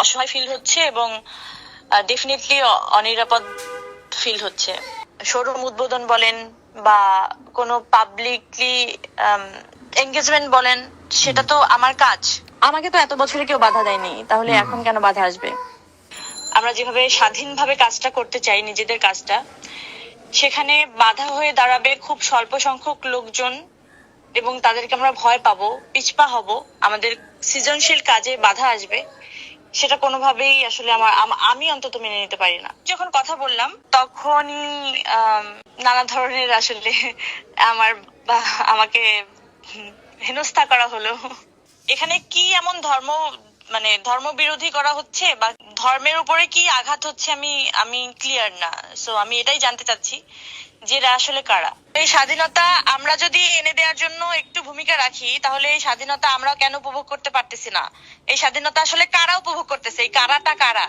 অসহায় ফিল হচ্ছে এবং ডেফিনেটলি অনিরাপদ ফিল হচ্ছে। শোরুম উদ্বোধন বলেন বা কোনো পাবলিকলি এঙ্গেজমেন্ট বলেন, সেটা তো আমার কাজ। আমাকে তো এত বছরে কেউ বাধা দেয়নি, তাহলে এখন কেন বাধা আসবে? আমরা যেভাবে স্বাধীনভাবে কাজটা করতে চাই, নিজেদের কাজটা, সেখানে বাধা হয়ে দাঁড়াবে খুব স্বল্প সংখ্যক লোকজন এবং তাদেরকে আমরা ভয় পাবো, পিছপা হব, আমাদের সৃজনশীল কাজে বাধা আসবে। সেটা কোনোভাবেই আসলে আমি অন্তত মেনে নিতে পারি না। যখন কথা বললাম তখনই নানা ধরনের আসলে আমাকে হেনস্থা করা হলো। এখানে কি এমন ধর্ম বিরোধী করা হচ্ছে বা ধর্মের উপরে কি আঘাত হচ্ছে আমি ক্লিয়ার না। সো আমি এটাই জানতে চাচ্ছি যে এরা আসলে কারা। এই স্বাধীনতা আমরা যদি এনে দেওয়ার জন্য একটু ভূমিকা রাখি, তাহলে এই স্বাধীনতা আমরা কেন উপভোগ করতে পারতেছি না? এই স্বাধীনতা আসলে কারা উপভোগ করতেছে? এই কারাটা কারা?